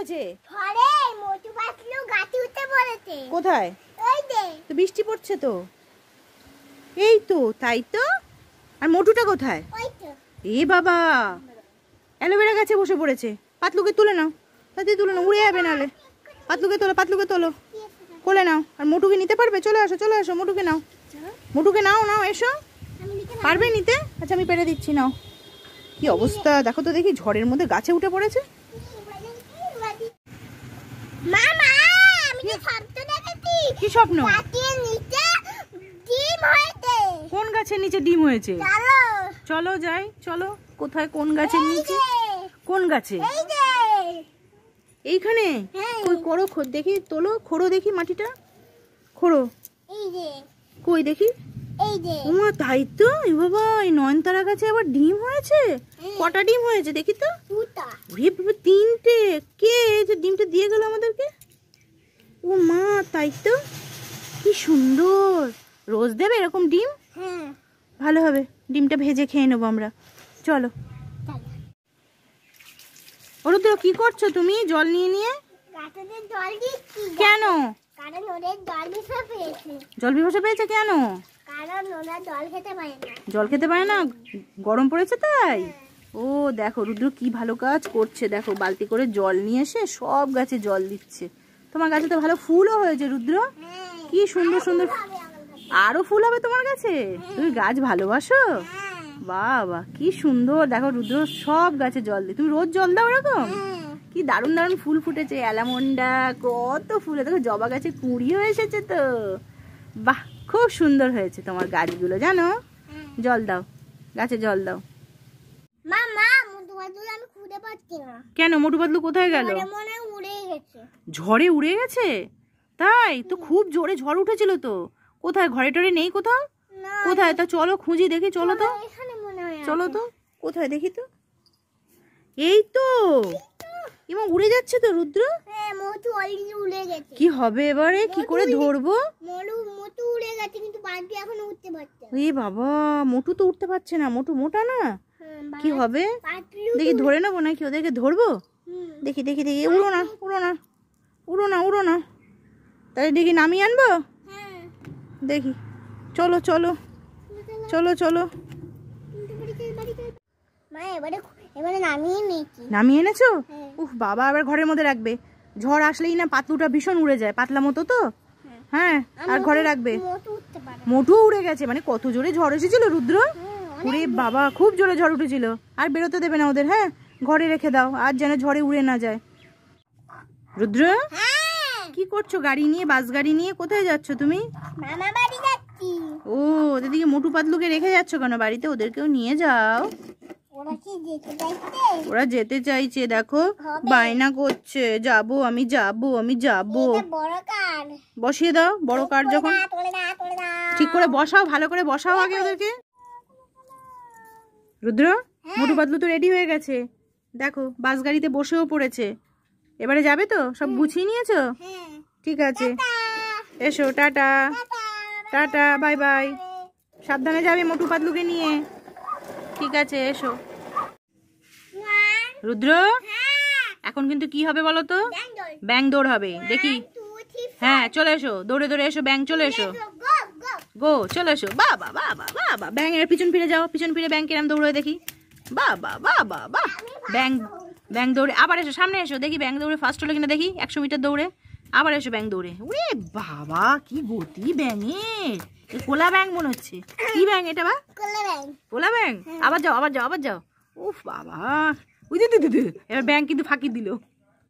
পড়েছে? ঘরে মোটু পাতলু গাছে উঠে পড়েছে। কোথায়? ওই যে। তো বৃষ্টি পড়ছে তো। এই তো, তাই তো। আর মোটুটা কোথায়? ওই তো। এ বাবা, অ্যালোভেরা গাছে বসে পড়েছে। পাতলুকে তুলে নাও, তাতে তুলে নাও, উড়ে যাবে নাহলে। পাতলুকে তোলো, পাতলুকে তোলো, কোলে নাও। আর মোটুকে নিতে পারবে? চলে আসো, চলে আসো, মোটুকে নাও, মোটুকে নাও, নাও এসো। পারবে নিতে? আচ্ছা আমি পেরে দিচ্ছি, নাও। কি অবস্থা দেখো তো দেখি, ঝড়ের মধ্যে গাছে উঠে পড়েছে। মামা আমি কি স্বপ্ন দেখেছি? কি স্বপ্ন? গাছের নিচে ডিম হয়েছে। কোন গাছের নিচে ডিম হয়েছে? চলো চলো যাই, চলো। কোথায়, কোন গাছের নিচে? কোন গাছে? এই যে। এইখানে? হ্যাঁ। কই করো, দেখি তোলো, খোড়ো দেখি মাটিটা, খোড়ো। এই যে। কই দেখি। এই যে। ওমা তাই তো। এ বাবা, এই নয়নতারা গাছে আবার ডিম হয়েছে। কটা ডিম হয়েছে দেখি তো? দুটা। ওরে বাবা, তিনটে। কে যে ডিমটা দিয়ে গেল আমাদেরকে? ও মা, তাই তো। কি সুন্দর। রোজ দেবে এরকম ডিম? হ্যাঁ। ভালো হবে, ডিমটা ভেজে খেয়ে নেবো আমরা। চলো। অরুদ্র, কি করছো তুমি জল নিয়ে নিয়ে? গাছে জল দিচ্ছি। কেন? কারণ ওদের জল পিপাসা পেয়েছে। জল পিপাসা পেয়েছে কেন? কারণ ওরা জল খেতে পারে না। জল খেতে পারে না, গরম পড়েছে তাই? ও দেখো, রুদ্র কি ভালো কাজ করছে, দেখো বালতি করে জল নিয়ে এসে সব গাছে জল দিচ্ছে। তোমার গাছে তো ভালো ফুলও হয়েছে রুদ্র, কি সুন্দর সুন্দর। আরো ফুল হবে তোমার গাছে? তুমি গাছ ভালোবাসো? বাবা কি সুন্দর, দেখো রুদ্র সব গাছে জল দিই। তুমি রোজ জল দাও এরকম? কি দারুণ দারুণ ফুল ফুটেছে, অ্যালামন্ডা, কত ফুল। দেখো জবা গাছে কুঁড়িও এসেছে তো। বাহ, খুব সুন্দর হয়েছে তোমার গাছগুলো, জানো। জল দাও, গাছে জল দাও। মামা মোটু পাতলু আমি খুঁজে পাচ্ছি না। কেন, মোটু পাতলু কোথায় গেল? মনে উড়ে গেছে। ঝড়ে উড়ে গেছে? তাই তো, খুব জোরে ঝড় উঠেছিল তো। কোথায়, ঘরে টরে নেই কোথাও? কোথায় তা চলো খুঁজি দেখি, চলো তো, এখানে মনে হয়। চলো তো, কোথায় দেখি তো। এই তো, এমন উড়ে যাচ্ছে তো রুদ্র। হ্যাঁ, মোটু অলরেডি উড়ে গেছে। কি হবে এবারে, কি করে ধরবো? মোটু উড়ে গেছে কিন্তু বালতি এখনো উঠতে পারছে না। এ বাবা, মোটু তো উঠতে পারছে না, মোটু মোটা না। হ্যাঁ, কি হবে দেখি, ধরে নেবো নাকি ওদেরকে? ধরবো, দেখি দেখি দেখি। উড়ো না, উড়ো না, উড়ো না, উড়ো না। তাহলে দেখি নামিয়ে আনবো। হ্যাঁ, দেখি, চলো চলো চলো চলো। মা এবারে নামিয়ে নিয়েছি। নামিয়ে এনেছো? হ্যাঁ। উফ বাবা, আবার ঘরের মধ্যে রাখবে। ঝড় আসলেই না পাতলুটা ভীষণ উড়ে যায়, পাতলা মতো তো। হ্যাঁ, আর ঘরে রাখবে। মোটু উঠতে পারে। মোটু উড়ে গেছে মানে, কত জোরে ঝড় এসেছিল রুদ্র। ওরে বাবা, খুব জোরে ঝড় উঠেছিল। আর বেরোতে দেবে না ওদের, হ্যাঁ ঘরে রেখে দাও, আর যেন ঝড়ে উড়ে না যায়। রুদ্র, কি করছো গাড়ি নিয়ে, বাস গাড়ি নিয়ে? কোথায় যাচ্ছ তুমি? মামা বাড়ি যাচ্ছি। ও, ওদের দিকে মোটু পাতলুকে রেখে যাচ্ছ কেন বাড়িতে? ওদেরকেও নিয়ে যাও। ওরা কি যেতে চাইছে? ওরা যেতে চাইছে, দেখো বায়না করছে, যাবো আমি, যাবো আমি, যাবো। বড় কার বসিয়ে দাও, বড় কার যখন। ঠিক করে বসাও, ভালো করে বসাও আগে ওদেরকে। রুদ্র, মোটু পাতলু তো রেডি হয়ে গেছে, দেখো বাস গাড়িতে বসেও পড়েছে। এবারে যাবে তো? সব গুছিয়ে নিয়েছো? ঠিক আছে, এসো, টাটা টাটা, বাই বাই। সাবধানে যাবে মোটু পাতলুকে নিয়ে। ঠিক আছে, এসো। রুদ্র, এখন কিন্তু কি হবে বলো তো? ব্যাং দৌড় হবে, দেখি। হ্যাঁ, চলে এসো, দৌড়ে দৌড়ে এসো, ব্যাং চলে এসো। গো, চলে এসো। বাবা বাবা বাবা, ব্যাং এর পিছন ফিরে যাও, পিছন ফিরে ব্যাং কেরাম দৌড়ে দেখি। বাবা বাবা বাহ, ব্যাং ব্যাং দৌড়ে আবার এসো, সামনে এসো দেখি ব্যাং দৌড়ে ফার্স্ট হলো কিনা দেখি। 100 মিটার দৌড়ে আবার এসো ব্যাং দৌড়ে। ওরে বাবা, কি গতি ব্যাঙের! কোলা ব্যাং মনে হচ্ছে। কি ব্যাং এটা? বা কোলা ব্যাং। আবার যাও, আবার যাও, আবার যাও। উফ বাবা, ওই দিদি, এবার ব্যাং কিন্তু ফাঁকি দিল।